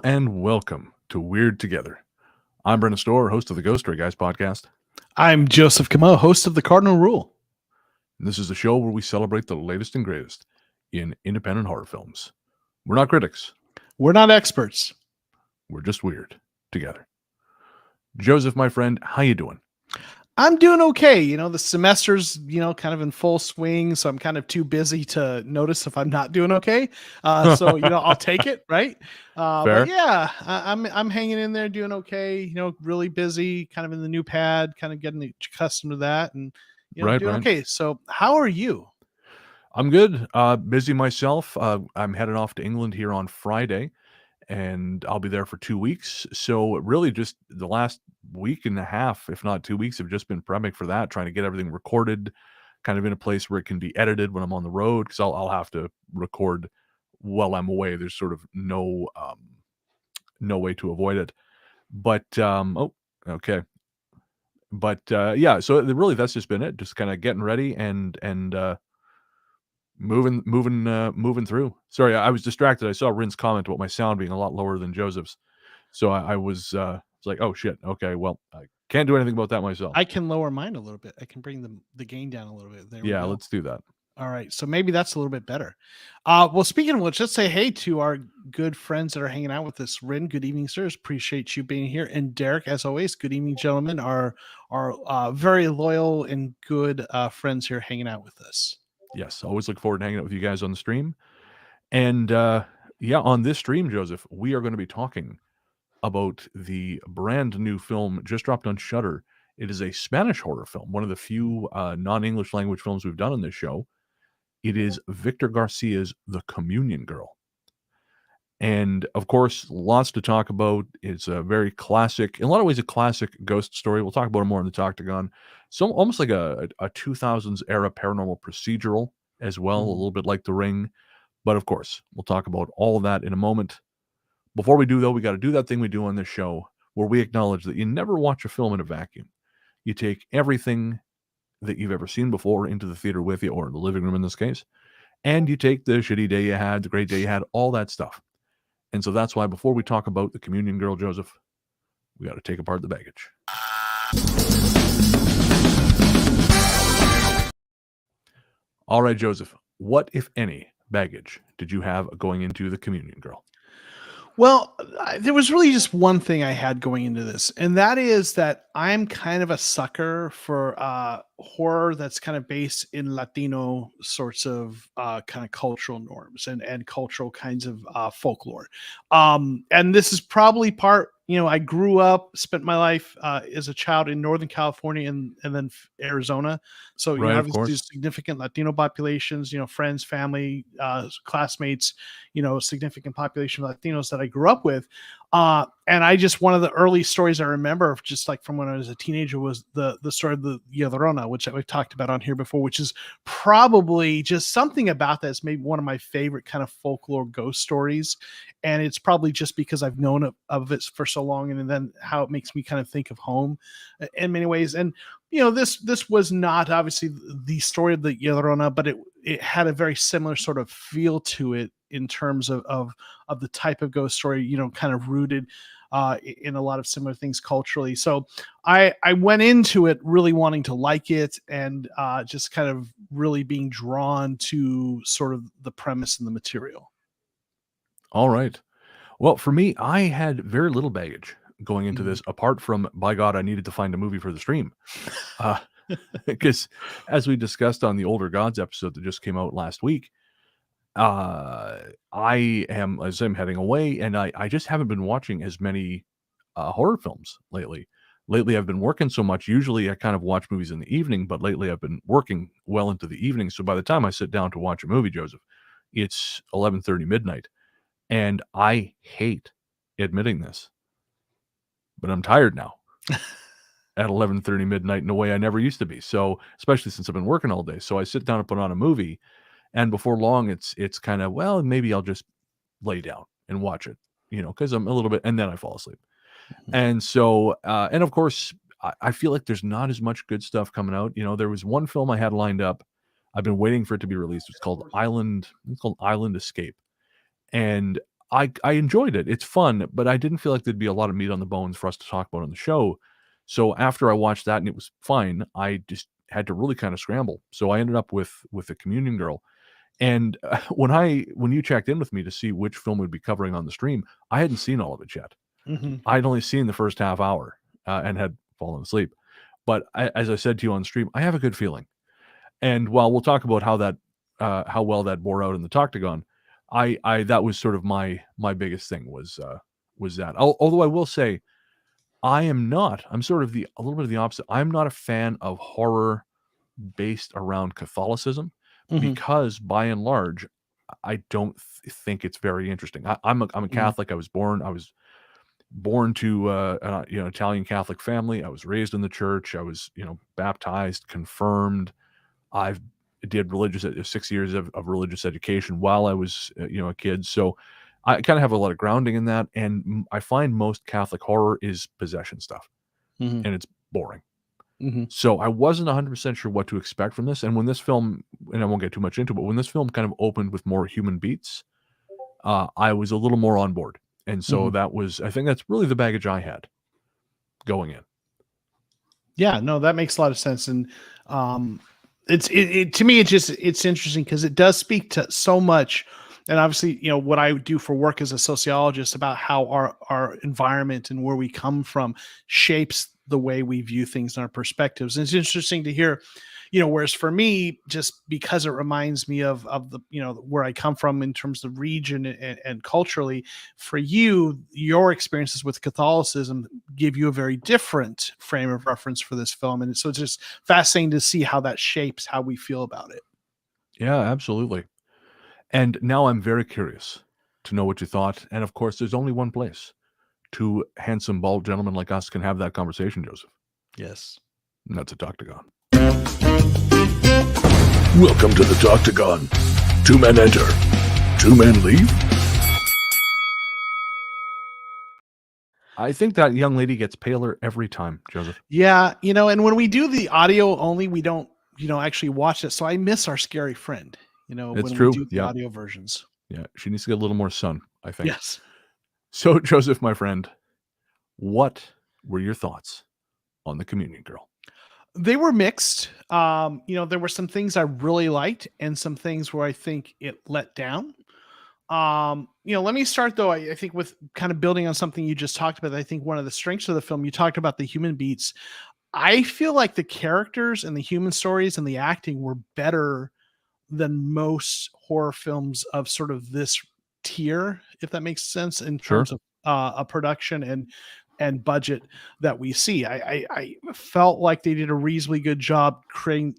and welcome to Weird Together. I'm Brennan Storr, host of the Ghost Story Guys podcast. I'm Joseph Comeau, host of the Cardinal Rule. And this is the show where we celebrate the latest and greatest in independent horror films. We're not critics. We're not experts. We're just weird together. Joseph, my friend, how you doing? I'm doing okay. The semester's, kind of in full swing. So I'm kind of too busy to notice if I'm not doing okay. So I'll take it. Right. Fair. But yeah, I'm hanging in there doing okay. Really busy, kind of in the new pad, kind of getting accustomed to that and, doing okay. So how are you? I'm good. Busy myself. I'm headed off to England here on Friday, and I'll be there for 2 weeks. So really just the last week and a half, if not 2 weeks, have just been prepping for that, trying to get everything recorded, kind of in a place where it can be edited when I'm on the road, because I'll have to record while I'm away. There's sort of no way to avoid it. But okay. But yeah, so really that's just been it. Just kind of getting ready and moving through. Sorry, I was distracted. I saw Rin's comment about my sound being a lot lower than Joseph's, so I was like, oh shit, okay, well, I can't do anything about that myself. I can lower mine a little bit. I can bring the gain down a little bit. There yeah, we go. let's do that. All right, so maybe that's a little bit better. Well, speaking of which, let's say hey to our good friends that are hanging out with us. Rin, good evening, sirs. Appreciate you being here. And Derek, as always, good evening, gentlemen. Our very loyal and good friends here hanging out with us. Yes, always look forward to hanging out with you guys on the stream. And yeah, on this stream, Joseph, we are going to be talking about the brand new film just dropped on Shudder. It is a Spanish horror film, one of the few non-English language films we've done on this show. It is Victor Garcia's The Communion Girl. And of course, lots to talk about. It's a very classic, in a lot of ways, a classic ghost story. We'll talk about it more in the Toctagon. So almost like a 2000s era paranormal procedural as well, a little bit like The Ring. But of course, we'll talk about all of that in a moment. Before we do, though, we got to do that thing we do on this show where we acknowledge that you never watch a film in a vacuum. You take everything that you've ever seen before into the theater with you, or in the living room in this case, and you take the shitty day you had, the great day you had, all that stuff. And so that's why before we talk about The Communion Girl, Joseph, we got to take apart the baggage. All right, Joseph, what, if any, baggage did you have going into The Communion Girl? Well, there was really just one thing I had going into this, and that is that I'm kind of a sucker for horror that's kind of based in Latino sorts of kind of cultural norms and cultural kinds of folklore. And this is probably part, I grew up, spent my life as a child in Northern California and then Arizona. So, Right, of obviously course. significant Latino populations, friends, family, classmates, significant population of Latinos that I grew up with. And one of the early stories I remember, just like from when I was a teenager, was the story of the Llorona, which we've talked about on here before, which is probably just something about that's maybe one of my favorite kind of folklore ghost stories. And it's probably just because I've known of it for so long, and then how it makes me kind of think of home in many ways. And this was not obviously the story of the Llorona, but it had a very similar sort of feel to it in terms of the type of ghost story, kind of rooted in a lot of similar things culturally. So I went into it really wanting to like it, and just kind of really being drawn to sort of the premise and the material. All right. Well, for me, I had very little baggage going into this, apart from, by God, I needed to find a movie for the stream. Because as we discussed on the Older Gods episode that just came out last week, as I'm heading away, and I just haven't been watching as many horror films lately. Lately, I've been working so much. Usually, I kind of watch movies in the evening, but lately, I've been working well into the evening. So by the time I sit down to watch a movie, Joseph, it's 11:30 midnight. And I hate admitting this, but I'm tired now at 11:30 midnight in a way I never used to be. So, especially since I've been working all day. So I sit down and put on a movie, and before long, it's kind of, well, maybe I'll just lay down and watch it, because I'm a little bit, and then I fall asleep. And so, and of course, I feel like there's not as much good stuff coming out. There was one film I had lined up. I've been waiting for it to be released. It's called Island Escape. And I enjoyed it. It's fun, but I didn't feel like there'd be a lot of meat on the bones for us to talk about on the show. So after I watched that and it was fine, I just had to really kind of scramble. So I ended up with The Communion Girl. And when you checked in with me to see which film we'd be covering on the stream, I hadn't seen all of it yet. Hmm. I'd only seen the first half hour and had fallen asleep. But as I said to you on stream, I have a good feeling. And while we'll talk about how well that bore out in the Toctagon, I that was sort of my biggest thing was that. Although I will say, I'm sort of a little bit of the opposite. I'm not a fan of horror based around Catholicism Hmm. because by and large, I don't think it's very interesting. I'm a Hmm. Catholic. I was born to an Italian Catholic family. I was raised in the church. I was baptized, confirmed. I've did 6 years of religious education while I was a kid. So I kind of have a lot of grounding in that. And I find most Catholic horror is possession stuff, Hmm. and it's boring. Hmm. So I wasn't 100% sure what to expect from this. And when this film, and I won't get too much into it, but when this film kind of opened with more human beats, I was a little more on board. And so Hmm. I think that's really the baggage I had going in. Yeah, no, that makes a lot of sense. And um, to me, it's interesting because it does speak to so much. And obviously, what I do for work as a sociologist about how our environment and where we come from shapes the way we view things and our perspectives. And it's interesting to hear, whereas for me, just because it reminds me of the, where I come from in terms of region and culturally, for you, your experiences with Catholicism give you a very different frame of reference for this film. And so it's just fascinating to see how that shapes how we feel about it. Yeah, absolutely. And now I'm very curious to know what you thought. And of course, there's only one place two handsome, bald gentlemen like us can have that conversation, Joseph. Yes. And that's a Toctagon. Welcome to the Toctagon. 2 men enter, 2 men leave. I think that young lady gets paler every time, Joseph. Yeah. And when we do the audio only, we don't, actually watch it. So I miss our scary friend, It's when we true. do the Yeah. audio versions. Yeah. She needs to get a little more sun, I think. Yes. So, Joseph, my friend, what were your thoughts on The Communion Girl? They were mixed. There were some things I really liked and some things where I think it let down. Let me start though. I think with kind of building on something you just talked about. I think one of the strengths of the film, you talked about the human beats. I feel like the characters and the human stories and the acting were better than most horror films of sort of this tier, if that makes sense, in Sure. terms of a production and budget that we see. I felt like they did a reasonably good job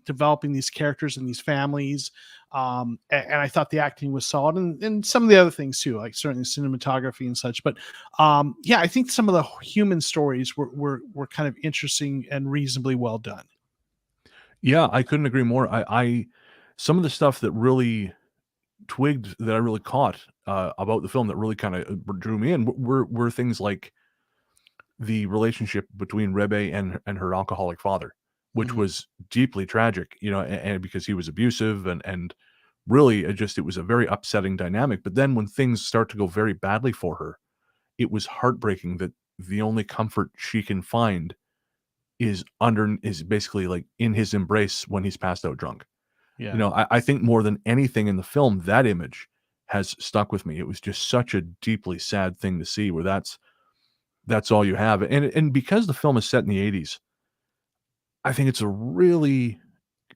developing these characters and these families. And I thought the acting was solid, and some of the other things too, like certainly cinematography and such. But yeah, I think some of the human stories were kind of interesting and reasonably well done. Yeah, I couldn't agree more. I some of the stuff that really twigged that I really caught about the film that really kind of drew me in were things like the relationship between Rebe and her alcoholic father, which Mhm. was deeply tragic, and because he was abusive and really it was a very upsetting dynamic. But then when things start to go very badly for her, it was heartbreaking that the only comfort she can find is basically like in his embrace when he's passed out drunk. Yeah. I think more than anything in the film, that image has stuck with me. It was just such a deeply sad thing to see where that's all you have. And because the film is set in the 80s, I think it's a really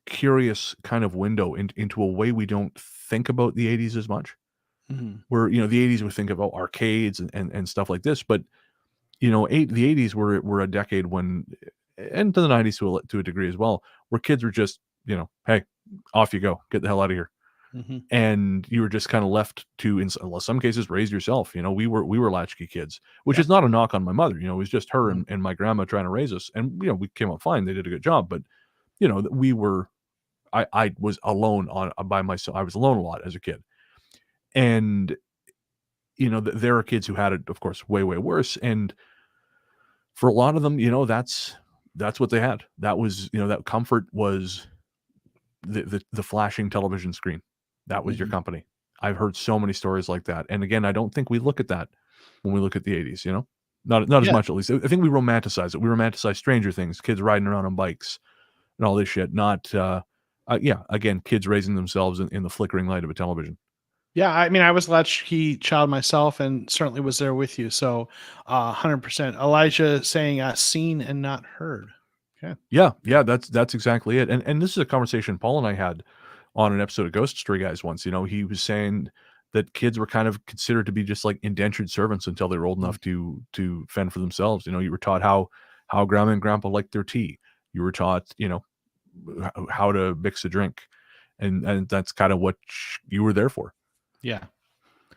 curious kind of window into a way we don't think about the 80s as much. Mhm. Where, the 80s we think about arcades and stuff like this, but the 80s were a decade when, and to the 90s to a degree as well, where kids were just, hey, off you go, get the hell out of here. Mhm. And you were just kind of left to, in some cases, raise yourself. We were latchkey kids, which Yeah. is not a knock on my mother. It was just her Mhm. and my grandma trying to raise us, and we came out fine. They did a good job, but we were. I was alone by myself. I was alone a lot as a kid, and there are kids who had it, of course, way worse. And for a lot of them, that's what they had. That was that comfort was the flashing television screen. That was your Mhm. company. I've heard so many stories like that. And again, I don't think we look at that when we look at the 80s, you know? Not as Yeah. much, at least. I think we romanticize it. We romanticize Stranger Things, kids riding around on bikes and all this shit, not, yeah, again, kids raising themselves in the flickering light of a television. Yeah, I mean, I was a latchkey child myself, and certainly was there with you. So, 100%. Elijah saying, "Seen and not heard." Okay. Yeah, yeah, that's exactly it. And this is a conversation Paul and I had on an episode of Ghost Story Guys once. You know, he was saying that kids were kind of considered to be just like indentured servants until they were old Mhm. enough to fend for themselves. You know, you were taught how grandma and grandpa liked their tea. You were taught, you know, how to mix a drink, and that's kind of what you were there for. Yeah.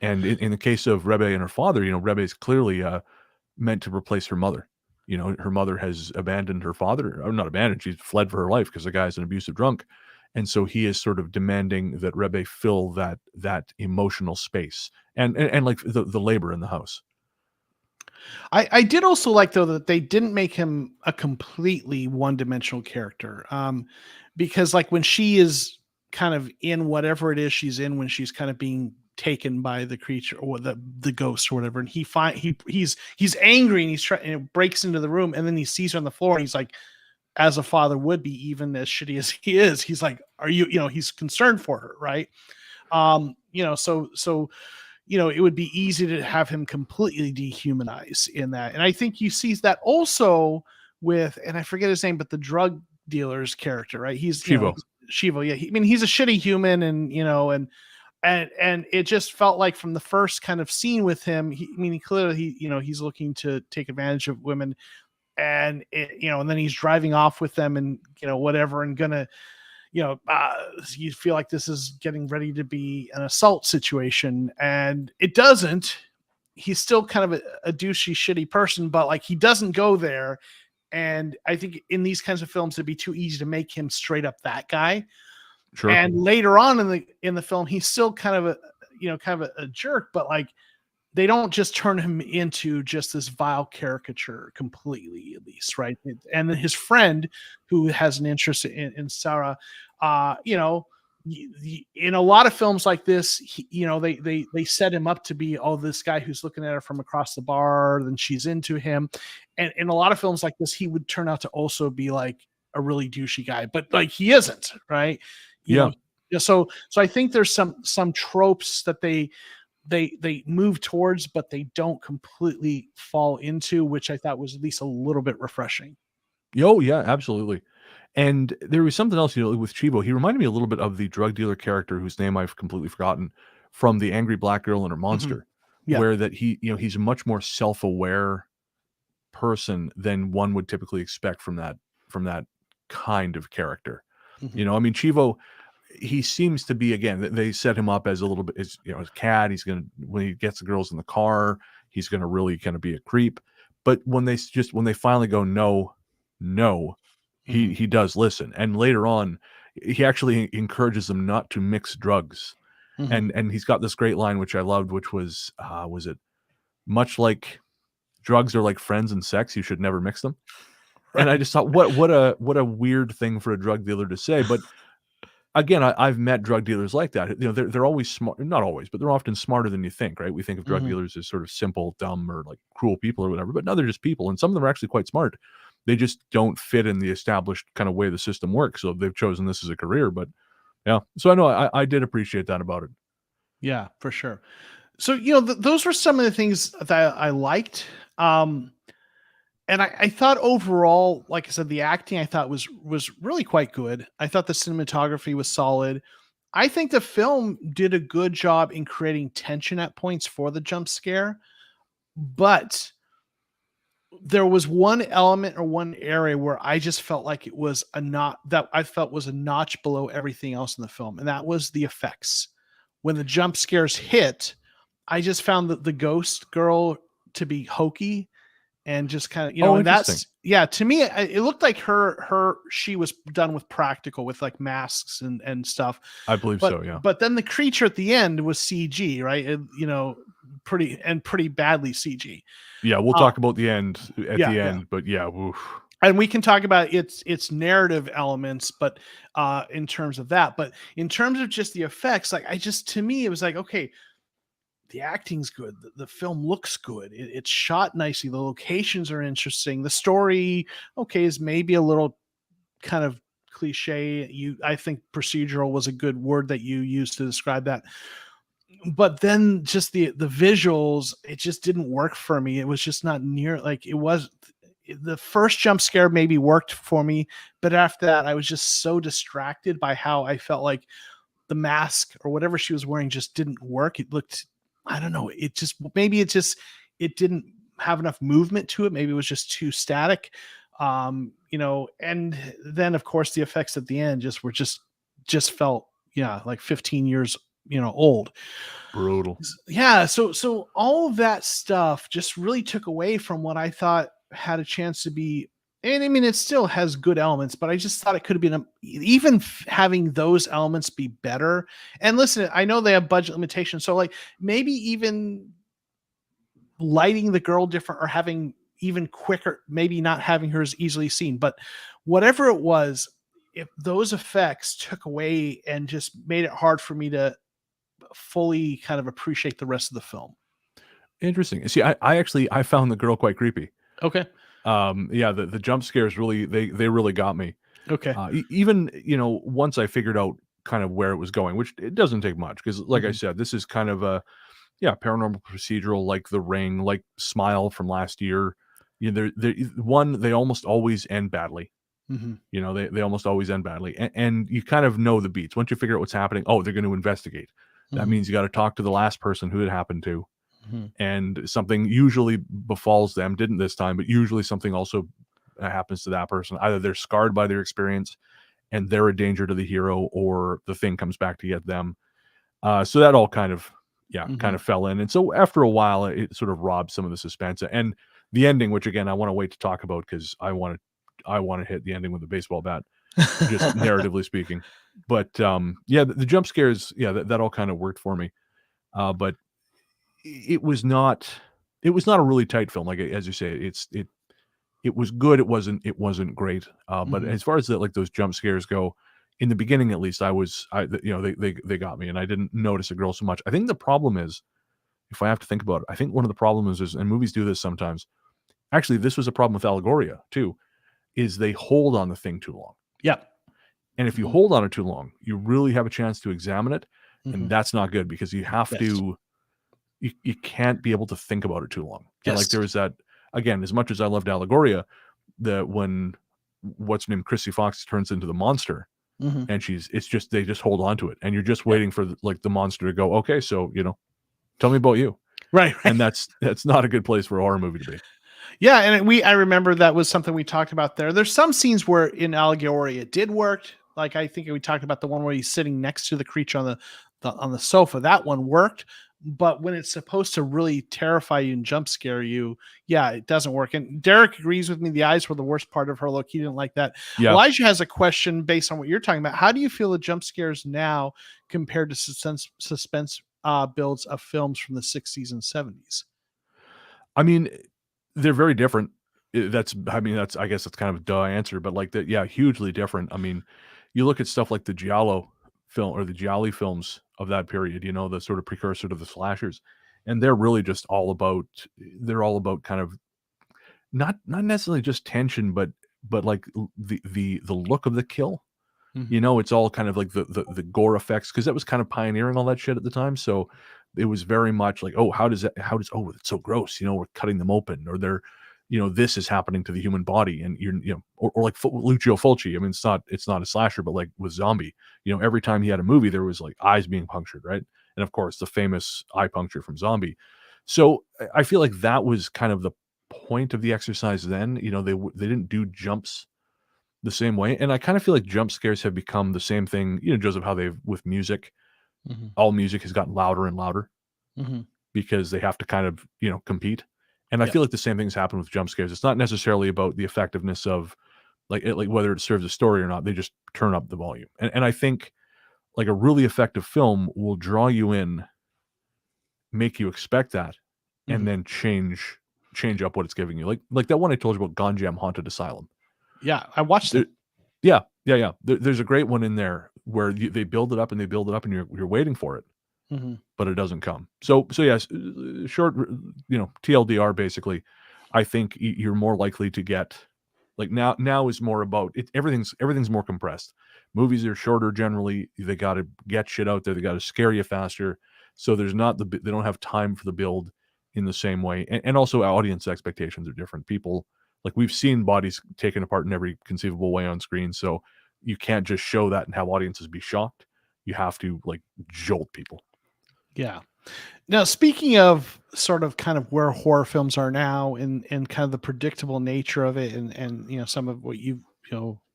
And in the case of Rebbe and her father, you know, Rebbe is clearly meant to replace her mother. You know, her mother has abandoned her father, or not abandoned, she's fled for her life because the guy's an abusive drunk. And so he is sort of demanding that Rebbe fill that emotional space and like the labor in the house. I did also like though that they didn't make him a completely one-dimensional character. Because like when she is kind of in whatever it is she's in, when she's kind of being taken by the creature or the ghost or whatever, and he's angry and he's trying and it breaks into the room, and then he sees her on the floor and he's like, as a father would be, even as shitty as he is, he's like, are you, you know, he's concerned for her, right? You know, so you know, it would be easy to have him completely dehumanize in that. And I think you see that also with, and I forget his name, but the drug dealer's character, right? He's, you know, Chivo. Shivo. Yeah. I mean, he's a shitty human, and, you know, and it just felt like from the first kind of scene with him, I mean, he clearly, you know, he's looking to take advantage of women, and you know, and then he's driving off with them and, you know, whatever, and gonna, you know, you feel like this is getting ready to be an assault situation, and it doesn't. He's still kind of a douchey, shitty person, but like he doesn't go there. And I think in these kinds of films, it'd be too easy to make him straight up that guy. Sure. And later on in the film, he's still kind of a, you know, kind of a jerk, but like they don't just turn him into just this vile caricature completely, at least, right? And then his friend, who has an interest in Sarah, you know, in a lot of films like this, you know, they set him up to be, oh, this guy who's looking at her from across the bar, then she's into him. And in a lot of films like this, he would turn out to also be like a really douchey guy, but like he isn't, right? You Yeah. know, so I think there's some tropes that they move towards, but they don't completely fall into, which I thought was at least a little bit refreshing. Oh, yeah, absolutely. And there was something else, you know, with Chivo. He reminded me a little bit of the drug dealer character whose name I've completely forgotten from The Angry Black Girl and Her Monster, Yeah. where that he, you know, he's a much more self-aware person than one would typically expect from that kind of character. You Mhm. know, I mean, Chivo, he seems to be, again, they set him up as a little bit, as you know, as a cat. He's gonna, when he gets the girls in the car, he's gonna really kind of be a creep. But when they finally go no, Mhm. he does listen. And later on, he actually encourages them not to mix drugs. Mhm. And he's got this great line which I loved, which was it much like drugs are like friends and sex, you should never mix them. And I Right. just thought, what a weird thing for a drug dealer to say. But again, I've met drug dealers like that. You know, they're always smart, not always, but they're often smarter than you think, right? We think of drug Mhm. dealers as sort of simple, dumb, or like cruel people or whatever, but no, they're just people, and some of them are actually quite smart. They just don't fit in the established kind of way the system works, so they've chosen this as a career. But yeah, so I know I did appreciate that about it. Yeah, for sure. So, you know, those were some of the things that I liked. And I thought overall, like I said, the acting I thought was really quite good. I thought the cinematography was solid. I think the film did a good job in creating tension at points for the jump scare, but there was one element or one area where I just felt like it was a not that I felt was a notch below everything else in the film, and that was the effects. When the jump scares hit, I just found that the ghost girl to be hokey and just kind of, you know, Oh, and interesting. that's, yeah, to me it looked like she was done with practical, with like masks and stuff. I believe but so. Yeah, but then the creature at the end was CG, right? You know, pretty badly CG. yeah. We'll uh, talk about the end at yeah, the yeah. end, but yeah, oof. and we can talk about its narrative elements, but in terms of that, but in terms of just the effects, like to me, it was like, okay, the acting's good, the film looks good, it's shot nicely, the locations are interesting, the story, okay, is maybe a little kind of cliche. I think procedural was a good word that you used to describe that. But then just the visuals, it just didn't work for me. It was just not near like it was. The first jump scare maybe worked for me, but after that, I was just so distracted by how I felt like the mask or whatever she was wearing just didn't work. It looked, I don't know, it didn't have enough movement to it. Maybe it was just too static. And then of course the effects at the end just felt, yeah, like 15 years, old. Brutal. Yeah. So all of that stuff just really took away from what I thought had a chance to be. And I mean, it still has good elements, but I just thought it could have been even having those elements be better. And listen, I know they have budget limitations, so like maybe even lighting the girl different or having even quicker, maybe not having her as easily seen, but whatever it was, if those effects took away and just made it hard for me to fully kind of appreciate the rest of the film. Interesting. See, I found the girl quite creepy. Okay. Yeah, the jump scares really they really got me. Okay. Even once I figured out kind of where it was going, which it doesn't take much because, like I said, this is kind of a paranormal procedural, like The Ring, like Smile from last year. They almost always end badly. They almost always end badly, and you kind of know the beats once you figure out what's happening. Oh, they're going to investigate. That means you got to talk to the last person who it happened to. And something usually befalls them. Didn't this time, but usually something also happens to that person. Either they're scarred by their experience and they're a danger to the hero, or the thing comes back to get them. So that all kind of fell in. And so after a while, it sort of robbed some of the suspense. And the ending, which again I want to wait to talk about because I want to hit the ending with a baseball bat, just narratively speaking. But the jump scares, that all kind of worked for me. But it was not a really tight film. Like, as you say, it was good. It wasn't great. But as far as those jump scares go, in the beginning, at least, they got me, and I didn't notice a girl so much. I think the problem is, if I have to think about it, I think one of the problems is, and movies do this sometimes. Actually, this was a problem with Allegoria too, is they hold on the thing too long. Yeah. And if you hold on it too long, you really have a chance to examine it, and that's not good because you have to. You can't be able to think about it too long. Yes. Like there was that, again, as much as I loved Allegoria, when what's her name, Chrissy Fox turns into the monster, and they just hold on to it, and you're just waiting for the monster to go, okay, so tell me about you, right. And that's not a good place for a horror movie to be. Yeah, and I remember that was something we talked about there. There's some scenes where in Allegoria it did work. Like I think we talked about the one where he's sitting next to the creature on the sofa. That one worked. But when it's supposed to really terrify you and jump scare you, it doesn't work. And Derek agrees with me. The eyes were the worst part of her look. He didn't like that. Yeah. Elijah has a question based on what you're talking about. How do you feel the jump scares now compared to suspense builds of films from the 60s and 70s? I mean, they're very different. I guess that's kind of a duh answer, but hugely different. I mean, you look at stuff like the Giallo film or the Gialli films of that period, the sort of precursor to the slashers, and they're really just all about kind of not necessarily just tension, but like the look of the kill. It's all kind of like the gore effects, because that was kind of pioneering all that shit at the time. So it was very much like, oh, it's so gross, we're cutting them open, or they're this is happening to the human body, and or like Lucio Fulci. I mean, it's not a slasher, but like with Zombie, every time he had a movie, there was like eyes being punctured, right? And of course, the famous eye puncture from Zombie. So I feel like that was kind of the point of the exercise then. They didn't do jumps the same way, and I kind of feel like jump scares have become the same thing. Joseph, how they've with music, all music has gotten louder and louder because they have to kind of compete. And I feel like the same things happen with jump scares. It's not necessarily about the effectiveness of like whether it serves a story or not. They just turn up the volume. And I think like a really effective film will draw you in, make you expect that, and then change up what it's giving you. Like that one I told you about, Gonjam Haunted Asylum. Yeah, I watched There- it. yeah. There's a great one in there where they build it up and they build it up, and you're waiting for it, Mhm. but it doesn't come. So yes, short, TLDR basically. I think you're more likely to get, like, now is more about it. Everything's more compressed. Movies are shorter generally. They got to get shit out there. They got to scare you faster. So there's not they don't have time for the build in the same way, and also audience expectations are different. People, like, we've seen bodies taken apart in every conceivable way on screen, so you can't just show that and have audiences be shocked. You have to, like, jolt people. Yeah. Now, speaking of sort of kind of where horror films are now and kind of the predictable nature of it and some of what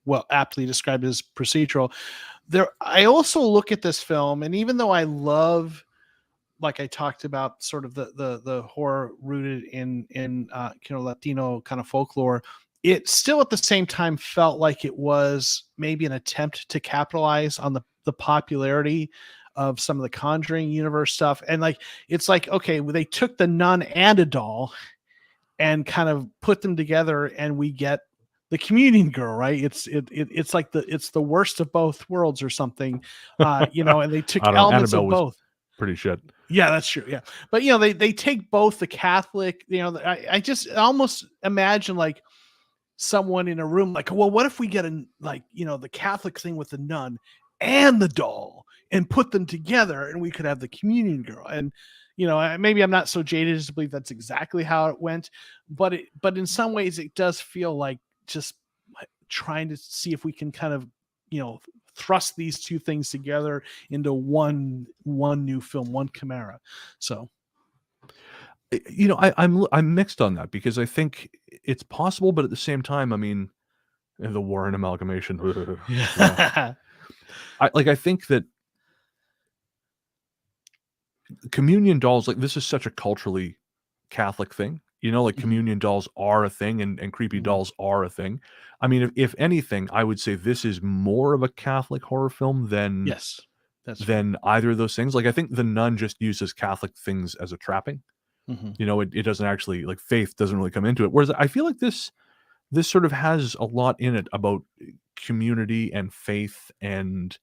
well aptly described as procedural, I also look at this film, and even though I love, like I talked about, sort of the horror rooted in Latino kind of folklore, it still at the same time felt like it was maybe an attempt to capitalize on the popularity of some of the Conjuring universe stuff. And like, it's like, okay, well, they took the nun and a doll and kind of put them together, and we get the communion girl, right? It's like it's the worst of both worlds or something, and they took I don't know. elements Annabelle of was both. pretty shit. Yeah, that's true. Yeah. But they take both the Catholic, I just almost imagine like someone in a room like, well, what if we get the Catholic thing with the nun and the doll and put them together, and we could have the communion girl. And maybe I'm not so jaded as to believe that's exactly how it went, but in some ways it does feel like just trying to see if we can kind of thrust these two things together into one new film, one chimera. So I'm mixed on that, because I think it's possible, but at the same time, I mean, the Warren amalgamation. yeah. I think that communion dolls, like, this is such a culturally Catholic thing. Like, communion dolls are a thing, and creepy dolls are a thing. I mean, if anything, I would say this is more of a Catholic horror film than Yes, that's fair. either of those things. Like, I think the nun just uses Catholic things as a trapping. Mhm. It doesn't actually, like, faith doesn't really come into it. Whereas I feel like this sort of has a lot in it about community and faith, and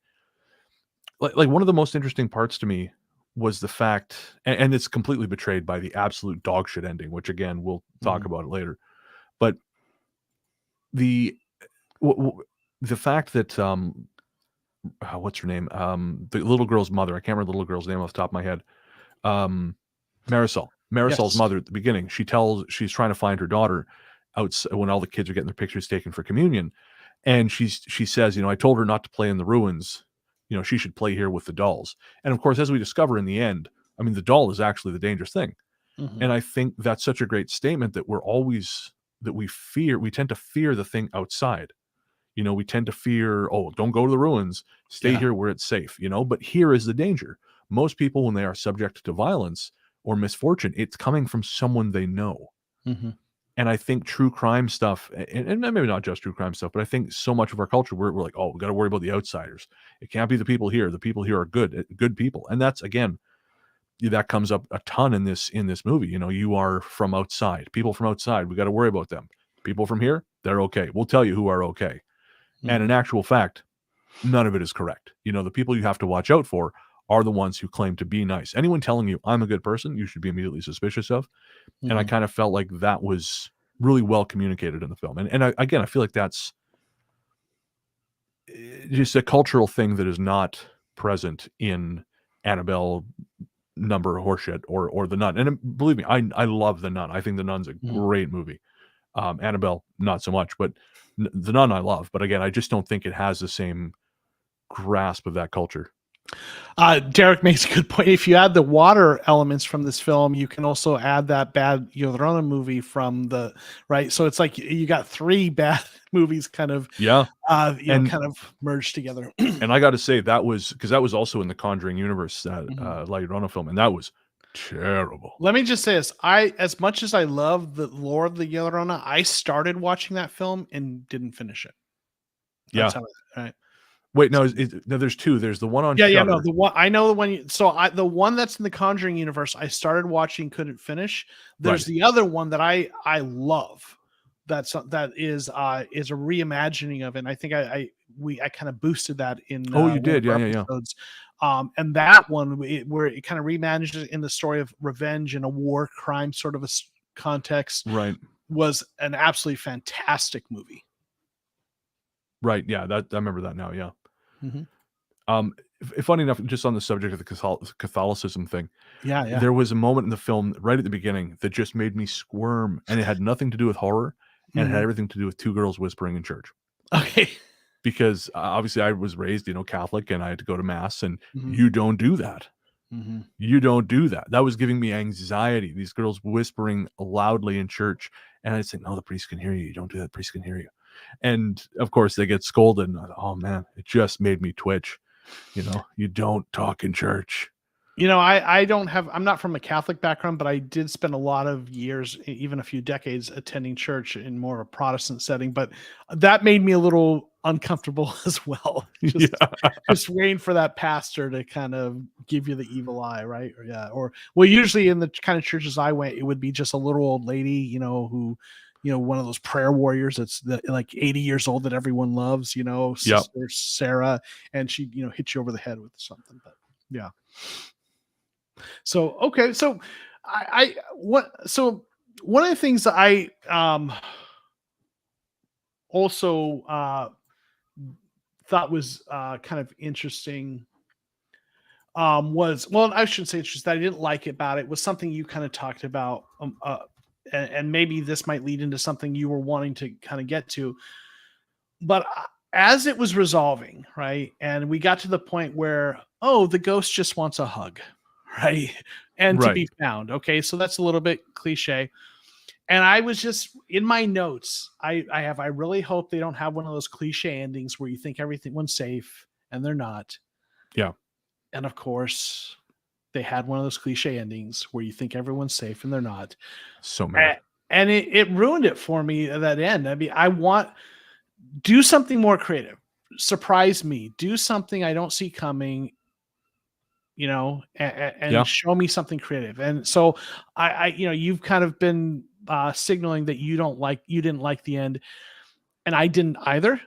like one of the most interesting parts to me was the fact, and it's completely betrayed by the absolute dog shit ending, which, again, we'll talk Mhm. about it later. But the the fact that what's her name, the little girl's mother, I can't remember the little girl's name off the top of my head, um Marisol's Yes. mother at the beginning, she's trying to find her daughter out when all the kids are getting their pictures taken for communion, and she says, I told her not to play in the ruins, she should play here with the dolls. And of course, as we discover in the end, I mean, the doll is actually the dangerous thing. Mhm. And I think that's such a great statement, that we tend to fear the thing outside. We tend to fear, oh, don't go to the ruins, stay Yeah. here where it's safe, but here is the danger. Most people, when they are subject to violence or misfortune, it's coming from someone they know. Mhm. And I think true crime stuff, and maybe not just true crime stuff, but I think so much of our culture, we're like, oh, we got to worry about the outsiders. It can't be the people here. The people here are good people. And that's, again, that comes up a ton in this movie. You are from outside. People from outside, we got to worry about them. People from here, they're okay. We'll tell you who are okay. And in Mhm. actual fact, none of it is correct. The people you have to watch out for are the ones who claim to be nice. Anyone telling you I'm a good person, you should be immediately suspicious of. And I Mhm. kind of felt like that was really well communicated in the film. And I feel like that's just a cultural thing that is not present in Annabelle, Number Horseshit, or The Nun. And believe me, I love The Nun. I think The Nun's a Mhm. great movie. Annabelle, not so much, but The Nun I love. But again, I just don't think it has the same grasp of that culture. Derek makes a good point. If you add the water elements from this film, you can also add that bad Llorona movie from the right. So it's like you got three bad movies kind of Yeah. And kind of merged together. and I got to say, that was also in the Conjuring universe, that Mhm. La Llorona film, and that was terrible. Let me just say this: as much as I love the lore of the Llorona, I started watching that film and didn't finish it. Yeah. That's how. Right. Wait, no, no, there's two. There's the one on Yeah, no, Shudder. the one I know the one. The one that's in the Conjuring universe, I started watching, couldn't finish. There's Right. the other one that I love, that is a reimagining of it. And I think I kind of boosted that in Oh, you one did? of our Yeah, yeah, yeah. episodes. And that one where it kind of reimagined it in the story of revenge in a war crime sort of a context Right. was an absolutely fantastic movie. Right. Yeah. That I remember that now. Yeah. Mhm. Funny enough, just on the subject of the Catholicism thing, Yeah, yeah. there was a moment in the film right at the beginning that just made me squirm, and it had nothing to do with horror, and it had Mhm. everything to do with two girls whispering in church. Okay. Because obviously I was raised, Catholic, and I had to go to mass, and Mhm. you don't do that. Mhm. You don't do that. That was giving me anxiety. These girls whispering loudly in church, and I'd say, "No, the priest can hear you. You don't do that. The priest can hear you." And of course, they get scolded. And oh man, it just made me twitch. You don't talk in church. I'm not from a Catholic background, but I did spend a lot of years, even a few decades, attending church in more of a Protestant setting. But that made me a little uncomfortable as well. Yeah, Just waiting for that pastor to kind of give you the evil eye, right? Or yeah, or well, usually in the kind of churches I went, it would be just a little old lady, who, one of those prayer warriors that's like 80 years old that everyone loves, yep. Sister Sarah, and she, hit you over the head with something. But yeah. So okay, so so one of the things that I also thought was kind of interesting was, well, I shouldn't say interesting, that I didn't like about it was something you kind of talked about, and maybe this might lead into something you were wanting to kind of get to, but as it was resolving, right, and we got to the point where, oh, the ghost just wants a hug, right, and to Right. be found. Okay, so that's a little bit cliche. And I was just in my notes. I really hope they don't have one of those cliche endings where you think everyone's safe and they're not. Yeah. And of course, they had one of those cliche endings where you think everyone's safe and they're not. So mad. And it ruined it for me at that end. I mean, do something more creative, surprise me, do something I don't see coming, and Yeah. show me something creative. And so you've kind of been signaling that you didn't like the end, and I didn't either.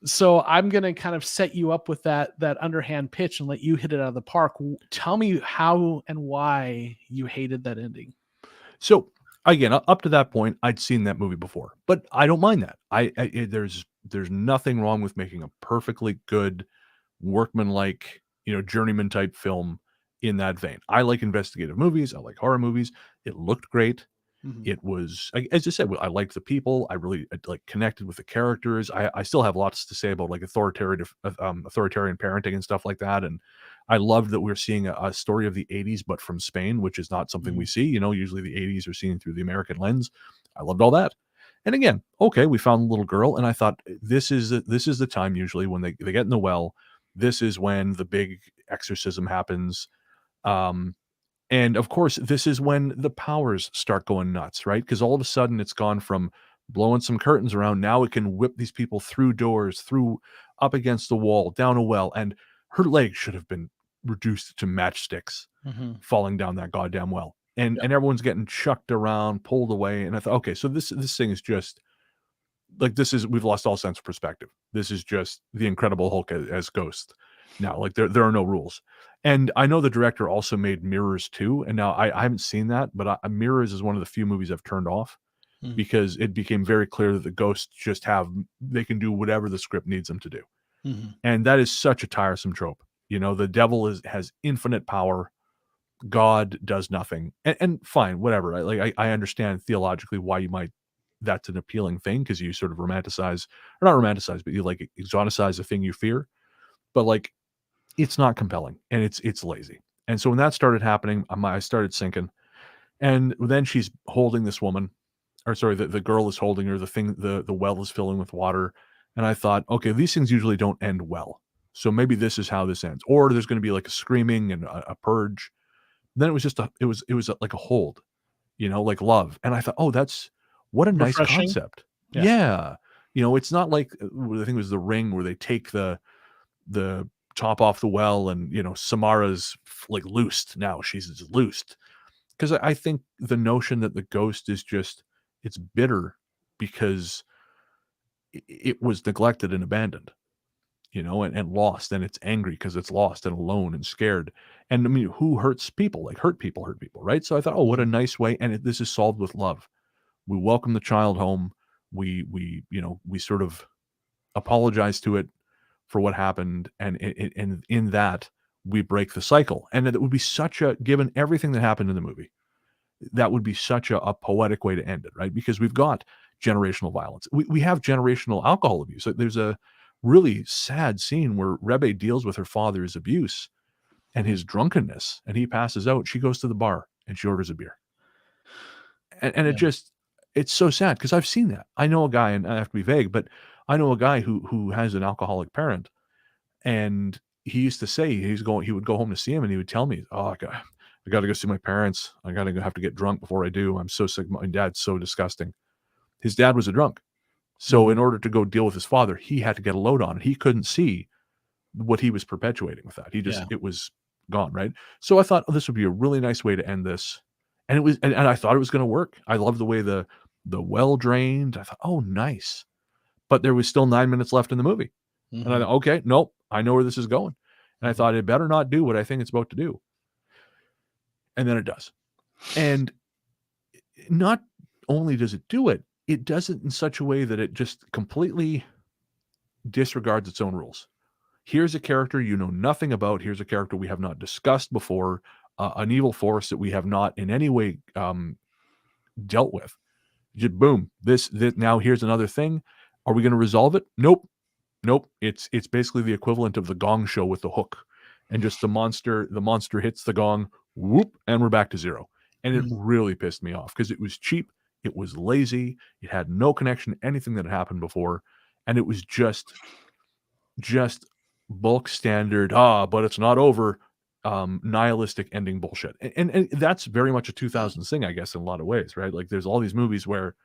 So I'm going to kind of set you up with that underhand pitch and let you hit it out of the park. Tell me how and why you hated that ending. So again, up to that point, I'd seen that movie before, but I don't mind that. There's nothing wrong with making a perfectly good workmanlike, journeyman type film in that vein. I like investigative movies. I like horror movies. It looked great. Mhm. It was, as I said, I liked the people. I really like connected with the characters. I still have lots to say about like authoritarian parenting and stuff like that. And I loved that we're seeing a story of the 80s, but from Spain, which is not something we see. Usually the 80s are seen through the American lens. I loved all that. And again, okay, we found the little girl, and I thought this is the time usually when they get in the well. This is when the big exorcism happens. And of course, this is when the powers start going nuts, right? Because all of a sudden it's gone from blowing some curtains around. Now it can whip these people through doors, through up against the wall, down a well. And her legs should have been reduced to matchsticks Mhm. falling down that goddamn well. And everyone's getting chucked around, pulled away. And I thought, okay, so this thing is just like we've lost all sense of perspective. This is just the Incredible Hulk as Ghost. Now, like there are no rules. And I know the director also made Mirrors too. And now I haven't seen that, but Mirrors is one of the few movies I've turned off Mhm. because it became very clear that the ghosts they can do whatever the script needs them to do. Mhm. And that is such a tiresome trope. The devil has infinite power. God does nothing. And fine, whatever. I understand theologically why that's an appealing thing because you sort of romanticize, or not romanticize, but you like exoticize the thing you fear. But like, it's not compelling and it's lazy. And so when that started happening, I started sinking. And then she's holding this woman, or sorry, the girl is holding her. The well is filling with water. And I thought, okay, these things usually don't end well. So maybe this is how this ends. Or there's going to be like a screaming and a purge. Then it was just like a hold, like love. And I thought, oh, what a nice Refreshing. concept. Yeah. Yeah. It's not like I think it was The Ring where they take the top off the well and Samara's like loosed now. She's just loosed. Because I think the notion that the ghost is just it's bitter because it was neglected and abandoned, and lost, and it's angry because it's lost and alone and scared. And I mean, who hurts people? Like hurt people, right? So I thought, oh, what a nice way. And this is solved with love. We welcome the child home. We sort of apologize to it for what happened. And in that, we break the cycle. And it would be given everything that happened in the movie, that would be such a poetic way to end it, right? Because we've got generational violence. We have generational alcohol abuse. There's a really sad scene where Rebe deals with her father's abuse and his drunkenness, and he passes out. She goes to the bar and she orders a beer. And it's so sad because I've seen that. I know a guy, and I have to be vague, but I know a guy who has an alcoholic parent, and he used to say he would go home to see him, and he would tell me, "Oh, I got to go see my parents. I got to have to get drunk before I do. I'm so sick. My dad's so disgusting." His dad was a drunk. So in order to go deal with his father, he had to get a load on it. He couldn't see what he was perpetuating with that. It was gone, right? So I thought, oh, this would be a really nice way to end this. And it was, and I thought it was going to work. I love the way the well drained. I thought, oh, nice. But there was still 9 minutes left in the movie. And I thought, okay, nope, I know where this is going. And I thought it better not do what I think it's about to do. And then it does. And not only does it do it, it does it in such a way that it just completely disregards its own rules. Here's a character you know nothing about. Here's a character we have not discussed before, an evil force that we have not in any way dealt with. Just boom, this now here's another thing. Are we going to resolve it? Nope. It's basically the equivalent of the Gong Show with the hook, and just the monster hits the gong, whoop, and we're back to zero. And it really pissed me off because it was cheap. It was lazy. It had no connection to anything that had happened before. And it was just bulk standard, but it's not over, nihilistic ending bullshit. And that's very much a 2000s thing, I guess, in a lot of ways, right? Like there's all these movies where,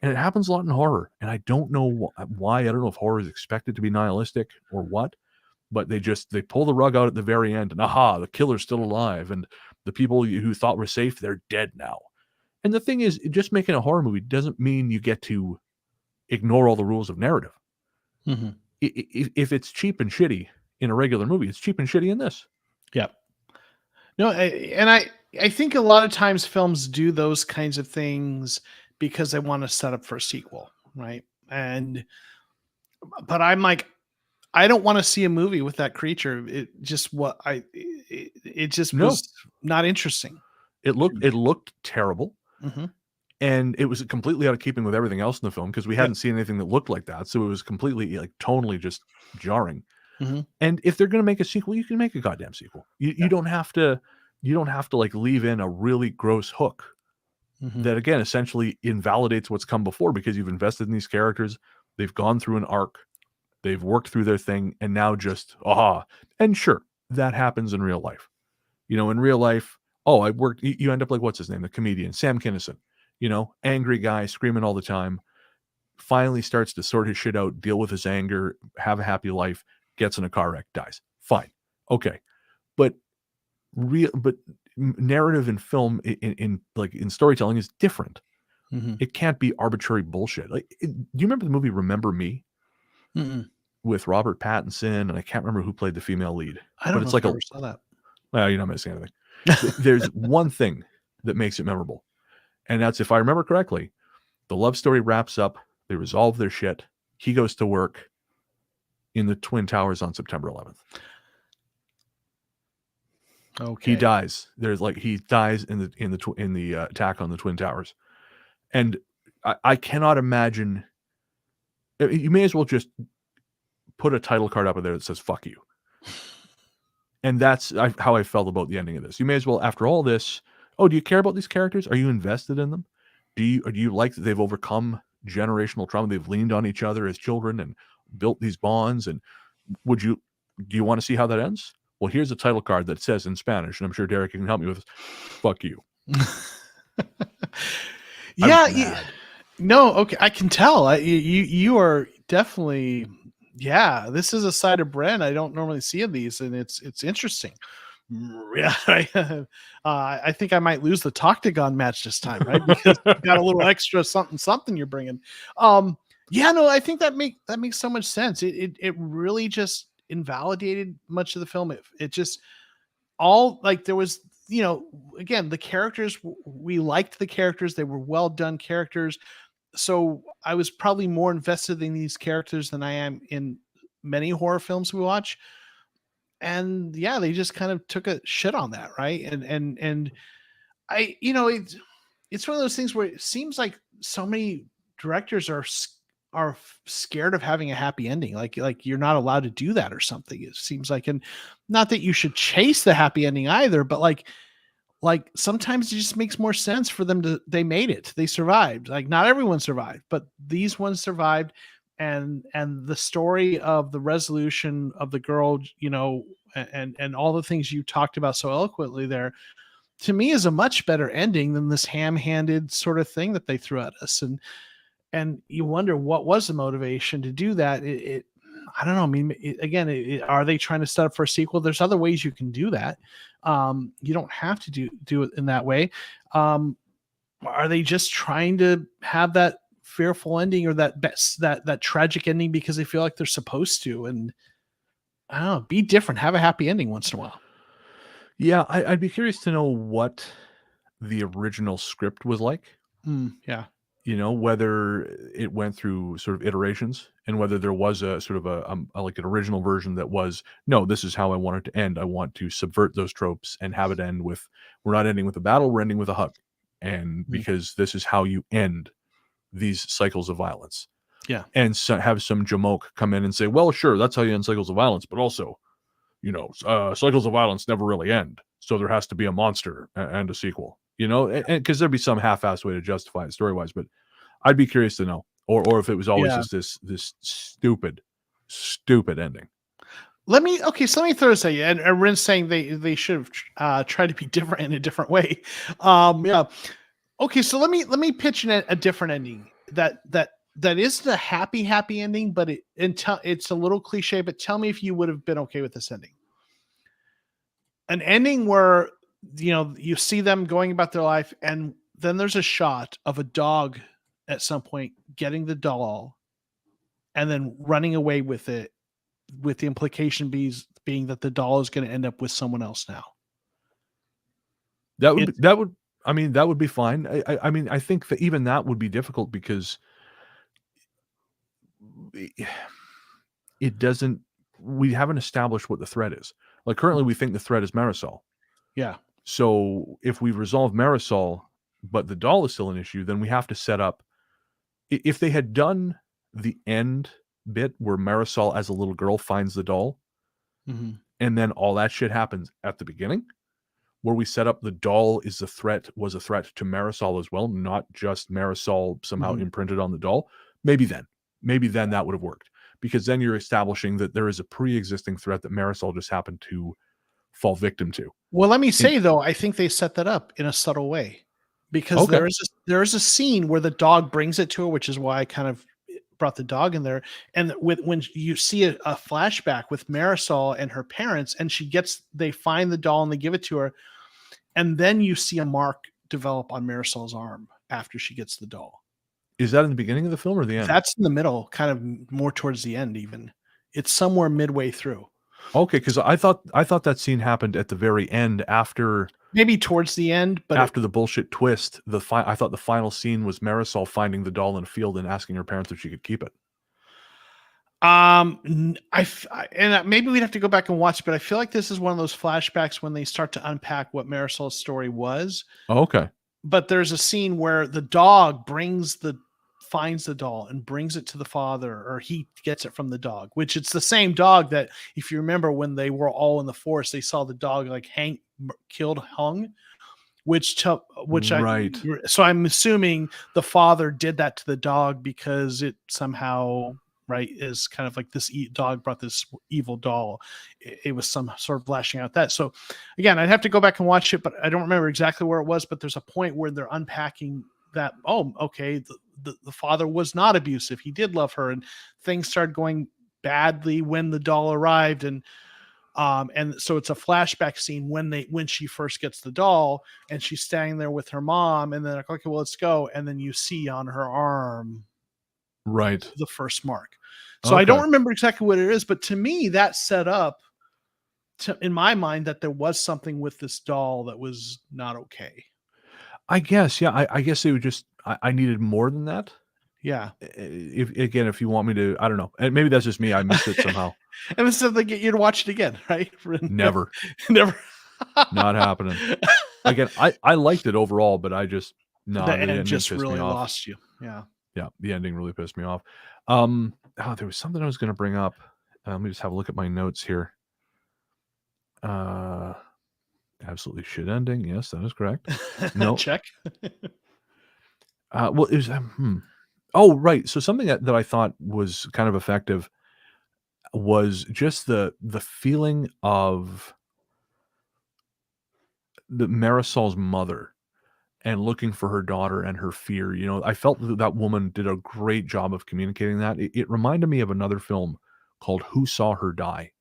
and it happens a lot in horror. And I don't know why. I don't know if horror is expected to be nihilistic or what, but they pull the rug out at the very end and the killer's still alive. And the people who thought were safe, they're dead now. And the thing is, just making a horror movie doesn't mean you get to ignore all the rules of narrative. If it's cheap and shitty in a regular movie, it's cheap and shitty in this. Yeah. No, I think a lot of times films do those kinds of things because they want to set up for a sequel, right? But I'm like, I don't want to see a movie with that creature. It just was not interesting. It looked terrible. And it was completely out of keeping with everything else in the film because we hadn't seen anything that looked like that. So it was completely like tonally just jarring. And if they're going to make a sequel, you can make a goddamn sequel. You don't have to like leave in a really gross hook that again essentially invalidates what's come before because you've invested in these characters. They've gone through an arc. They've worked through their thing, and now just and sure, that happens in real life. In real life, you end up like, what's his name? The comedian, Sam Kinison, angry guy, screaming all the time, finally starts to sort his shit out, deal with his anger, have a happy life, gets in a car wreck, dies. Fine. Okay. But narrative in film, in storytelling is different. It can't be arbitrary bullshit. Like, do you remember the movie Remember Me? With Robert Pattinson, and I can't remember who played the female lead. I don't know if I ever saw that. Well, you're not missing anything. There's one thing that makes it memorable, and that's, if I remember correctly, the love story wraps up, they resolve their shit, he goes to work in the Twin Towers on September 11th. Okay. He dies. He dies in the attack on the Twin Towers. And I cannot imagine. You may as well just put a title card up there that says "fuck you," and that's how I felt about the ending of this. You may as well, after all this, do you care about these characters? Are you invested in them? Do you like that they've overcome generational trauma? They've leaned on each other as children and built these bonds. And do you want to see how that ends? Well, here's a title card that says in Spanish, and I'm sure Derek can help me with this. "Fuck you." Yeah. No, okay, I can tell. You are definitely, this is a side of Bren I don't normally see in these, and it's interesting. Yeah, I think I might lose the Toctagon match this time, right? Because you got a little extra something you're bringing. Yeah, no, I think that makes so much sense. It really just invalidated much of the film. It just all like there was, again, the characters, we liked the characters, they were well done characters. So I was probably more invested in these characters than I am in many horror films we watch. And yeah, they just kind of took a shit on that, right? And I, it's one of those things where it seems like so many directors are scared of having a happy ending. Like you're not allowed to do that or something. It seems like, and not that you should chase the happy ending either, but like sometimes it just makes more sense for them they made it. They survived. Like not everyone survived, but these ones survived. And the story of the resolution of the girl, and all the things you talked about so eloquently there, to me is a much better ending than this ham-handed sort of thing that they threw at us. And you wonder what was the motivation to do that. I don't know. I mean, again, are they trying to set up for a sequel? There's other ways you can do that. You don't have to do it in that way. Are they just trying to have that fearful ending or that tragic ending because they feel like they're supposed to? And I don't know, be different, have a happy ending once in a while. Yeah, I'd be curious to know what the original script was like. Yeah. Whether it went through sort of iterations and whether there was a sort of like an original version that was, no, this is how I want it to end. I want to subvert those tropes and have it end with, we're not ending with a battle, we're ending with a hug. And because this is how you end these cycles of violence. Yeah. And so have some jamoke come in and say, well, sure, that's how you end cycles of violence, but also, cycles of violence never really end. So there has to be a monster and a sequel, and because there'd be some half-assed way to justify it story-wise, but I'd be curious to know, or if it was always just this stupid ending. Let me throw this at you. And Rin's saying they should have tried to be different in a different way. Yeah. Okay, so let me pitch a different ending that is the happy ending, but it's a little cliche. But tell me if you would have been okay with this ending. An ending where you see them going about their life, and then there's a shot of a dog at some point getting the doll, and then running away with it, with the implication being that the doll is going to end up with someone else now. That would be fine. I mean, I think that even that would be difficult because we haven't established what the threat is. Like currently we think the threat is Marisol. Yeah. So if we resolve Marisol, but the doll is still an issue, then we have to set up, if they had done the end bit where Marisol as a little girl finds the doll, and then all that shit happens at the beginning, where we set up the doll was a threat to Marisol as well, not just Marisol somehow imprinted on the doll, maybe then that would have worked. Because then you're establishing that there is a pre-existing threat that Marisol just happened to fall victim to. Well, let me say though, I think they set that up in a subtle way, because there is a scene where the dog brings it to her, which is why I kind of brought the dog in there. And when you see a flashback with Marisol and her parents, and they find the doll and they give it to her, and then you see a mark develop on Marisol's arm after she gets the doll. Is that in the beginning of the film or the end? That's in the middle, kind of more towards the end even. It's somewhere midway through. Okay, because I thought that scene happened at the very end after... Maybe towards the end, but after the bullshit twist, I thought the final scene was Marisol finding the doll in a field and asking her parents if she could keep it. Maybe we'd have to go back and watch, but I feel like this is one of those flashbacks when they start to unpack what Marisol's story was. Oh, okay. But there's a scene where the dog finds the doll and brings it to the father, or he gets it from the dog, which it's the same dog that, if you remember, when they were all in the forest, they saw the dog like hung, right. So I'm assuming the father did that to the dog because it somehow, right, is kind of like this dog brought this evil doll. It was some sort of lashing out that. So again, I'd have to go back and watch it, but I don't remember exactly where it was, but there's a point where they're unpacking that, oh, okay, the father was not abusive. He did love her, and things started going badly when the doll arrived. And And so it's a flashback scene when she first gets the doll and she's standing there with her mom, and then like, okay, well, let's go. And then you see on her arm Right. the first mark. So I Okay. don't remember exactly what it is, but to me, that set up in my mind that there was something with this doll that was not okay. I guess, yeah, I guess it would just I needed more than that. Yeah. If you want me to, I don't know, and maybe that's just me, I missed it somehow. And instead they get you to watch it again, right? Never. Never. Not happening. Again, I liked it overall, but I just The the end ending just pissed me really off. lost you. Yeah. Yeah, the ending really pissed me off. There was something I was gonna bring up. Let me just have a look at my notes here. Uh, Absolutely shit ending. Yes, that is correct. No, Check. well, it was, oh, right. So something that I thought was kind of effective was just the feeling of the Marisol's mother and looking for her daughter and her fear. I felt that woman did a great job of communicating that. It reminded me of another film called Who Saw Her Die,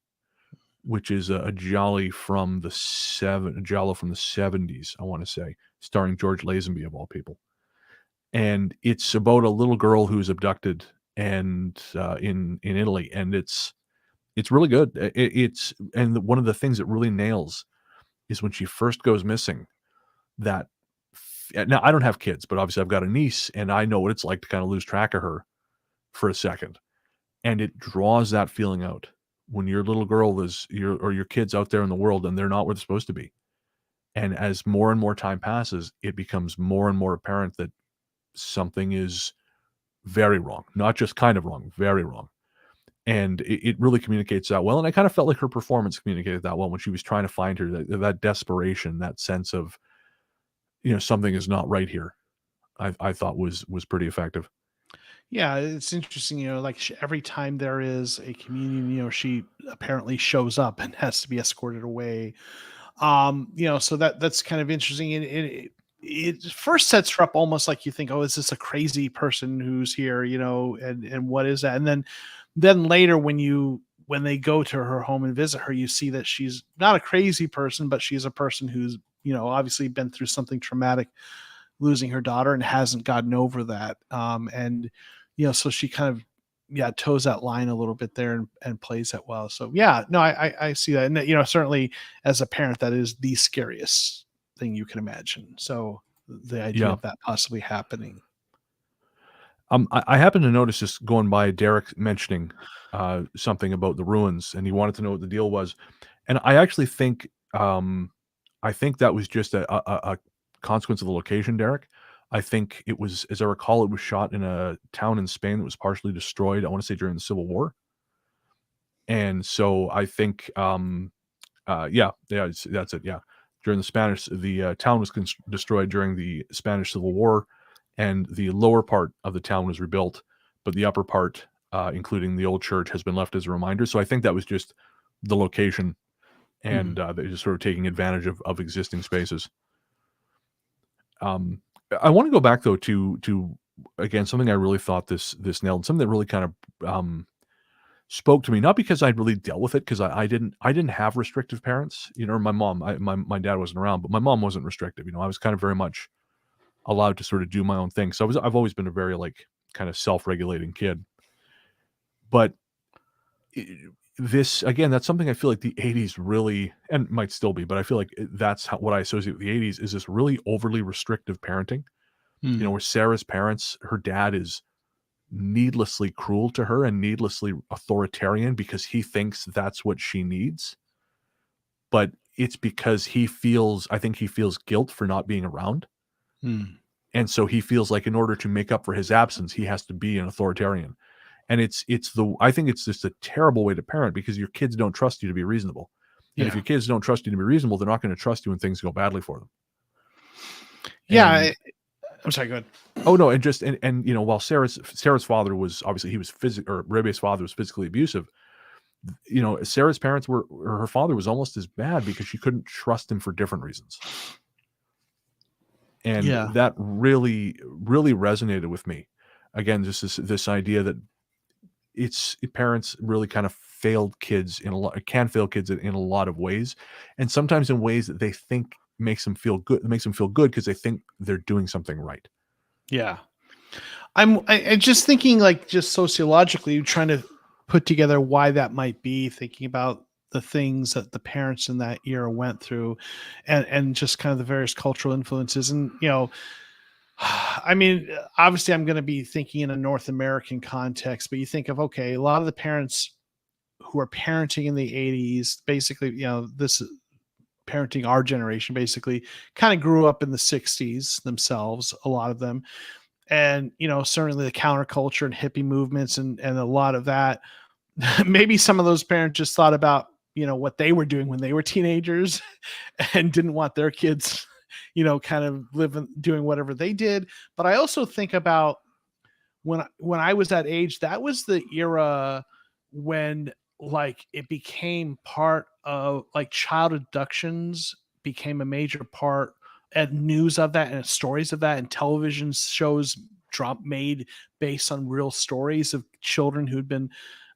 which is a giallo from the 70s, I want to say, starring George Lazenby of all people. And it's about a little girl who's abducted and in Italy, and it's really good. One of the things that really nails is when she first goes missing. That Now I don't have kids, but obviously I've got a niece, and I know what it's like to kind of lose track of her for a second, and it draws that feeling out when your little girl your kids out there in the world and they're not where they're supposed to be. And as more and more time passes, it becomes more and more apparent that something is very wrong, not just kind of wrong, very wrong. And it really communicates that well. And I kind of felt like her performance communicated that well when she was trying to find her, that desperation, that sense of, something is not right here. I thought was pretty effective. Yeah, it's interesting, like every time there is a communion, she apparently shows up and has to be escorted away. So that's kind of interesting. And it first sets her up almost like you think, oh, is this a crazy person who's here, and what is that? And then later when they go to her home and visit her, you see that she's not a crazy person, but she's a person who's, obviously been through something traumatic, losing her daughter, and hasn't gotten over that. And so she kind of toes that line a little bit there and plays that well. So yeah, no, I see that. And certainly as a parent, that is the scariest thing you can imagine. So the idea Yeah. of that possibly happening. I happened to notice just going by Derek mentioning something about the ruins, and he wanted to know what the deal was. And I actually think that was just a consequence of the location, Derek. I think it was, as I recall, it was shot in a town in Spain that was partially destroyed. I want to say during the Civil War, and so I think, that's it. Yeah, during the town was destroyed during the Spanish Civil War, and the lower part of the town was rebuilt, but the upper part, including the old church, has been left as a reminder. So I think that was just the location, and they're just sort of taking advantage of existing spaces. I want to go back though to again something I really thought this nailed, something that really kind of spoke to me, not because I'd really dealt with it, because I didn't have restrictive parents. My mom, my dad wasn't around, but my mom wasn't restrictive. I was kind of very much allowed to sort of do my own thing. So I've always been a very like kind of self-regulating kid. But this again, that's something I feel like the 80s really, and might still be, but I feel like that's what I associate with the 80s is this really overly restrictive parenting. Where Sarah's parents, her dad is needlessly cruel to her and needlessly authoritarian because he thinks that's what she needs. But it's because I think he feels guilt for not being around. And so he feels like in order to make up for his absence, he has to be an authoritarian. And I think it's just a terrible way to parent because your kids don't trust you to be reasonable. And if your kids don't trust you to be reasonable, they're not going to trust you when things go badly for them. Yeah. I'm sorry, go ahead. Oh no, and while Sarah's father was obviously Rebe's father was physically abusive, Sarah's parents or her father was almost as bad because she couldn't trust him for different reasons. And that really, really resonated with me. Again, just this idea that parents really kind of failed kids can fail kids in a lot of ways, and sometimes in ways that they think makes them feel good. It makes them feel good because they think they're doing something right. Yeah. I just thinking, like, just sociologically trying to put together why that might be, thinking about the things that the parents in that era went through, and just kind of the various cultural influences. And, I mean, obviously I'm going to be thinking in a North American context, but you think of, okay, a lot of the parents who are parenting in the 80s, basically, this is parenting our generation, basically kind of grew up in the 60s themselves, a lot of them. And, certainly the counterculture and hippie movements and a lot of that. Maybe some of those parents just thought about, what they were doing when they were teenagers and didn't want their kids, kind of doing whatever they did. But I also think about when I was that age, that was the era when, like, it became part of, like, child abductions became a major part, and news of that and stories of that, and television shows made based on real stories of children who'd been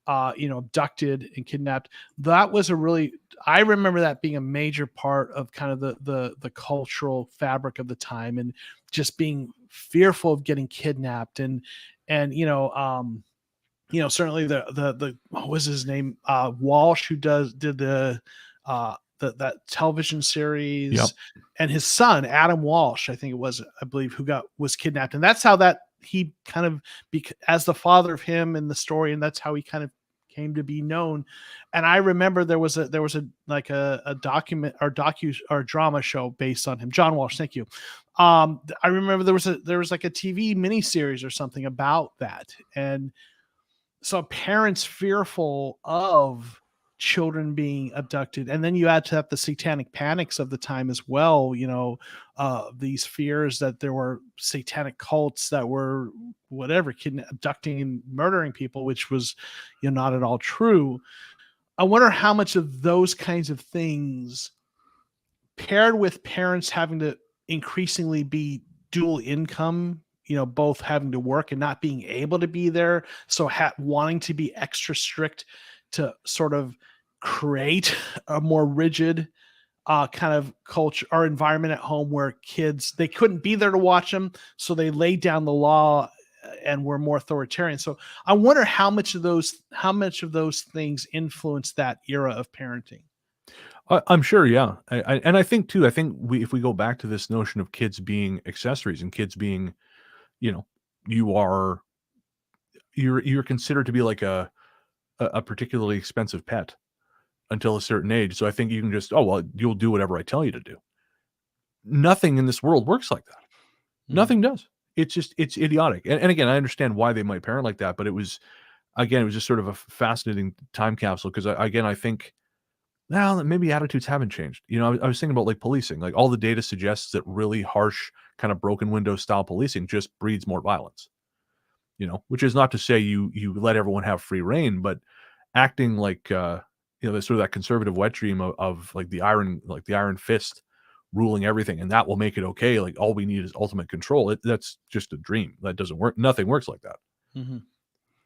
abducted and kidnapped. That was I remember that being a major part of kind of the cultural fabric of the time, and just being fearful of getting kidnapped. And certainly the what was his name, Walsh, who did that television series. Yep. And his son Adam Walsh, I think it was, I believe, who was kidnapped, and that's how that he kind of as the father of him in the story, and that's how he kind of came to be known. And I remember there was a document or drama show based on him. John Walsh, thank you. I remember there was like a TV miniseries or something about that. And so parents fearful of children being abducted, and then you add to that the satanic panics of the time as well. These fears that there were satanic cults that were abducting and murdering people, which was not at all true. I wonder how much of those kinds of things, paired with parents having to increasingly be dual income, both having to work and not being able to be there, so wanting to be extra strict to sort of create a more rigid kind of culture or environment at home, where kids, they couldn't be there to watch them, so they laid down the law and were more authoritarian. So I wonder how much of those things influenced that era of parenting. I'm sure, yeah. And I think too, if we go back to this notion of kids being accessories and kids being, you're considered to be like a particularly expensive pet until a certain age. So I think you can just, oh, well, you'll do whatever I tell you to do. Nothing in this world works like that. Mm-hmm. Nothing does. It's idiotic. And again, I understand why they might parent like that, but it was just sort of a fascinating time capsule. Cause I think, well, maybe attitudes haven't changed. I was thinking about, like, policing, like all the data suggests that really harsh kind of broken window style policing just breeds more violence, which is not to say you let everyone have free reign, but acting like, there's sort of that conservative wet dream of like the iron fist ruling everything, and that will make it okay. Like, all we need is ultimate control. That's just a dream. That doesn't work. Nothing works like that. Mm-hmm.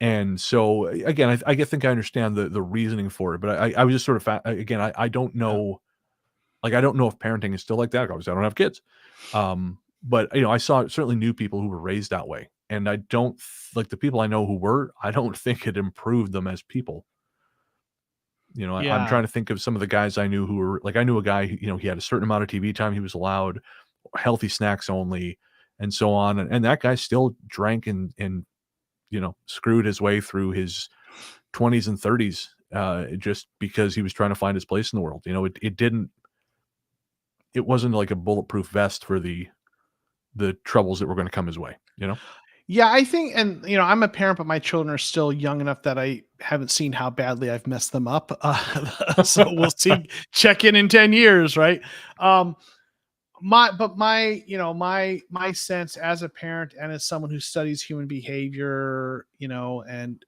And so again, I think I understand the reasoning for it, but I was just sort of I don't know, like, I don't know if parenting is still like that. Obviously, I don't have kids, but I certainly knew people who were raised that way, and I don't like the people I know who were. I don't think it improved them as people. I'm trying to think of some of the guys I knew who were like, I knew a guy who, he had a certain amount of TV time he was allowed, healthy snacks only, and so on, and that guy still drank and screwed his way through his 20s and 30s, just because he was trying to find his place in the world. It wasn't like a bulletproof vest for the troubles that were going to come his way, Yeah, I think, and I'm a parent, but my children are still young enough that I haven't seen how badly I've messed them up. So we'll see. Check in 10 years, right? My sense as a parent and as someone who studies human behavior, and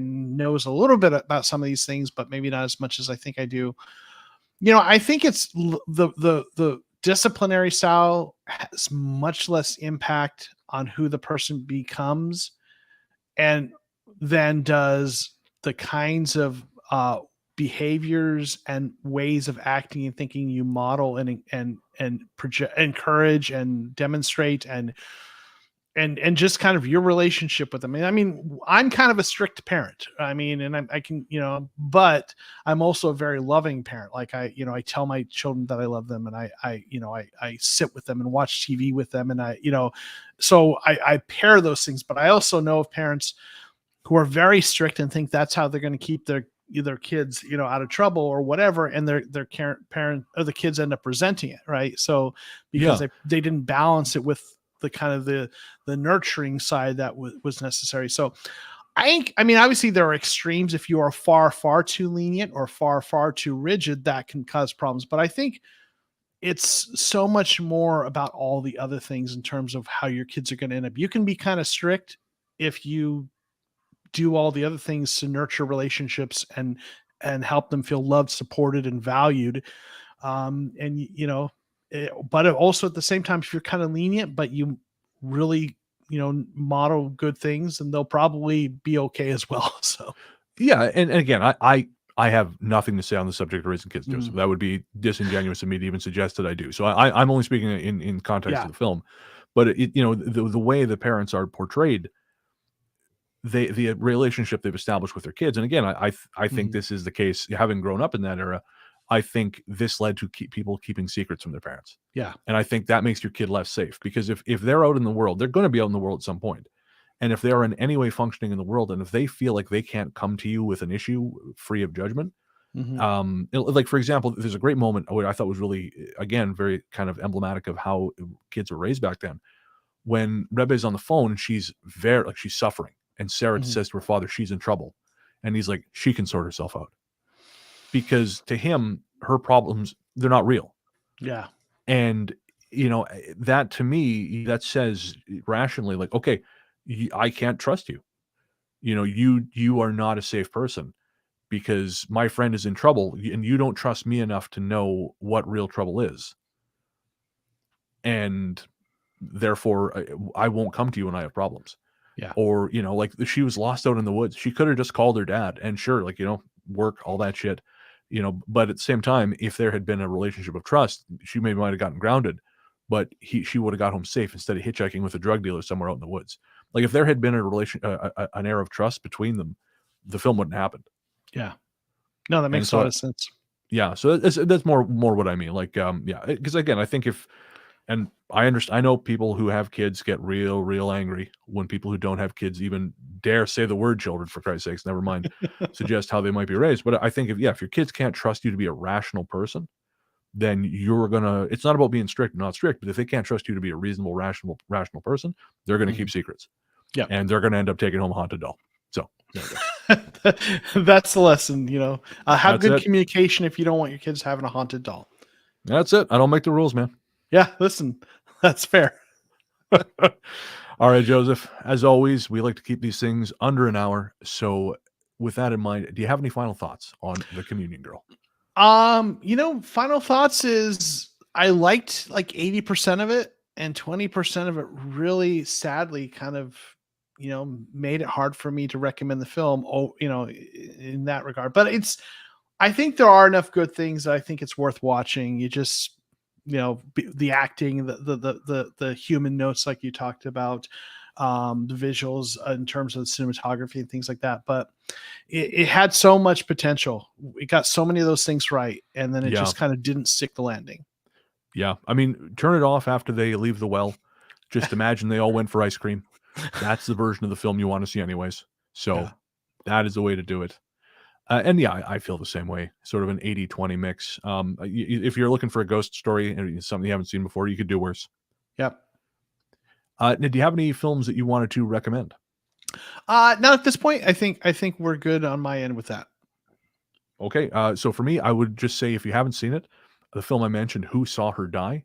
knows a little bit about some of these things, but maybe not as much as I think I do. I think it's the disciplinary style has much less impact on who the person becomes, and then does the kinds of behaviors and ways of acting and thinking you model and project, encourage and demonstrate and just kind of your relationship with them. And I mean, I'm kind of a strict parent. I mean, and I can, but I'm also a very loving parent. Like I tell my children that I love them, and I sit with them and watch TV with them. And so I pair those things, but I also know of parents who are very strict and think that's how they're going to keep their kids, out of trouble or whatever. And their parent or the kids end up resenting it. Right. So because they didn't balance it with the kind of the nurturing side that was necessary. So I mean, obviously there are extremes. If you are far too lenient or far too rigid, that can cause problems. But I think it's so much more about all the other things in terms of how your kids are going to end up. You can be kind of strict if you do all the other things to nurture relationships and help them feel loved, supported, and valued. But also at the same time, if you're kind of lenient, but you really, model good things, and they'll probably be okay as well. So, yeah. And again, I have nothing to say on the subject of raising kids, Joseph. That would be disingenuous of me to even suggest that I do. So I'm only speaking in context of the film, but the way the parents are portrayed, the relationship they've established with their kids. And again, I think this is the case, having grown up in that era. I think this led to people keeping secrets from their parents. Yeah. And I think that makes your kid less safe, because if they're out in the world, they're going to be out in the world at some point. And if they are in any way functioning in the world, and if they feel like they can't come to you with an issue free of judgment, like, for example, there's a great moment where I thought was really, again, very kind of emblematic of how kids were raised back then. When Rebe's on the phone, she's she's suffering. And Sarah says to her father, she's in trouble. And he's like, she can sort herself out. Because to him, her problems, they're not real. Yeah. And, that to me, that says rationally, like, okay, I can't trust you. You are not a safe person, because my friend is in trouble and you don't trust me enough to know what real trouble is. And therefore, I won't come to you when I have problems. Yeah. Or, like, she was lost out in the woods. She could have just called her dad, and sure, like, work, all that shit. But at the same time, if there had been a relationship of trust, she maybe might have gotten grounded, but she would have got home safe instead of hitchhiking with a drug dealer somewhere out in the woods. Like, if there had been an air of trust between them, the film wouldn't happen. Yeah. No, that makes a lot of sense. Yeah. So that's more what I mean. Like, because again, I think and I know people who have kids get real angry when people who don't have kids even dare say the word children, for Christ's sakes, never mind suggest how they might be raised. But I think if your kids can't trust you to be a rational person, then it's not about being strict or not strict, but if they can't trust you to be a reasonable, rational person, they're going to keep secrets. Yeah. And they're going to end up taking home a haunted doll. So there you go. That's the lesson, have good communication if you don't want your kids having a haunted doll. That's it. I don't make the rules, man. Yeah, listen, that's fair. All right, Joseph, as always, we like to keep these things under an hour. So with that in mind, do you have any final thoughts on The Communion Girl? Final thoughts is I liked like 80% of it, and 20% of it really sadly kind of, made it hard for me to recommend the film, in that regard. But I think there are enough good things that I think it's worth watching. You just, the acting, the human notes, like you talked about, the visuals in terms of the cinematography and things like that. But it had so much potential. It got so many of those things right. And then it just kind of didn't stick the landing. Yeah. I mean, turn it off after they leave the well. Just imagine they all went for ice cream. That's the version of the film you want to see anyways. So that is the way to do it. And I feel the same way, sort of an 80-20 mix. If you're looking for a ghost story and something you haven't seen before, you could do worse. Yep. Do you have any films that you wanted to recommend? Not at this point. I think we're good on my end with that. Okay. So for me, I would just say, if you haven't seen it, the film I mentioned, Who Saw Her Die,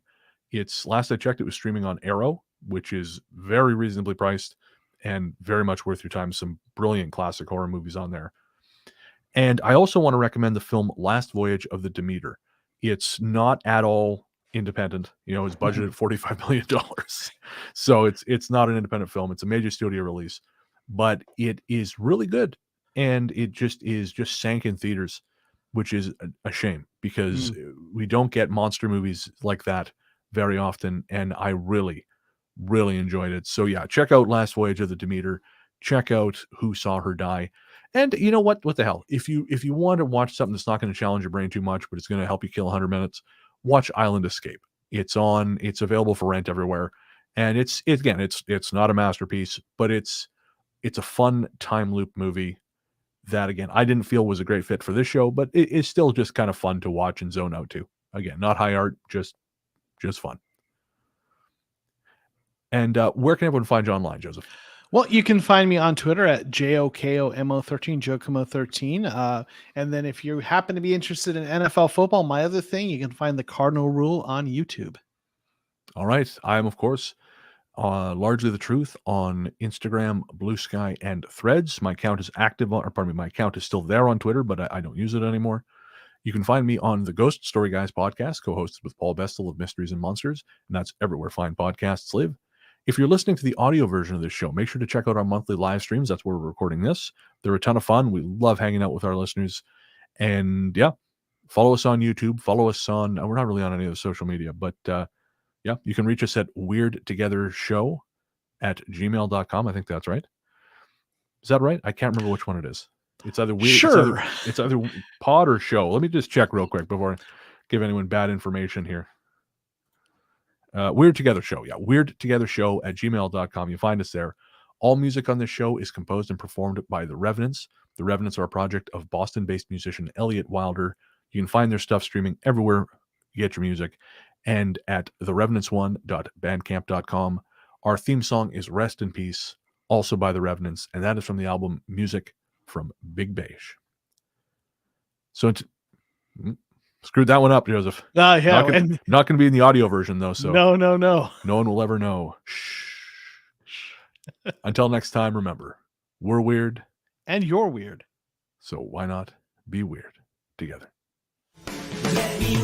last I checked, it was streaming on Arrow, which is very reasonably priced and very much worth your time. Some brilliant classic horror movies on there. And I also want to recommend the film Last Voyage of the Demeter. It's not at all independent. It's budgeted $45 million. So it's not an independent film. It's a major studio release, but it is really good. and it just sank in theaters, which is a shame because we don't get monster movies like that very often, and I really, really enjoyed it. So yeah, check out Last Voyage of the Demeter. Check out Who Saw Her Die. And you know what? What the hell? If you want to watch something that's not going to challenge your brain too much, but it's going to help you kill 100 minutes, watch Island Escape. It's available for rent everywhere. And it's not a masterpiece, but it's a fun time loop movie that, again, I didn't feel was a great fit for this show, but it is still just kind of fun to watch and zone out to. Again, not high art, just fun. And where can everyone find you online, Joseph? Well, you can find me on Twitter at JOKOMO13, JOKOMO13. And then if you happen to be interested in NFL football, my other thing, you can find the Cardinal Rule on YouTube. All right. I am, of course, Largely the Truth on Instagram, Blue Sky, and Threads. My account is my account is still there on Twitter, but I don't use it anymore. You can find me on the Ghost Story Guys podcast, co-hosted with Paul Bestel of Mysteries and Monsters, and that's everywhere fine podcasts live. If you're listening to the audio version of this show, make sure to check out our monthly live streams. That's where we're recording this. They're a ton of fun. We love hanging out with our listeners. And yeah, follow us on YouTube. Follow us on, we're not really on any of the social media, but yeah, you can reach us at weirdtogethershow@gmail.com. I think that's right. Is that right? I can't remember which one it is. It's either weird. Sure. It's either pod or show. Let me just check real quick before I give anyone bad information here. Weird Together Show. Yeah, weirdtogethershow@gmail.com. You find us there. All music on this show is composed and performed by The Revenants. The Revenants are a project of Boston-based musician Elliot Wilder. You can find their stuff streaming everywhere you get your music and at therevenants1.bandcamp.com. Our theme song is Rest in Peace, also by The Revenants, and that is from the album Music from Big Beige. So screwed that one up, Joseph. Yeah, not going to be in the audio version, though. So no. No one will ever know. Shh. Until next time, remember, we're weird. And you're weird. So why not be weird together? Let me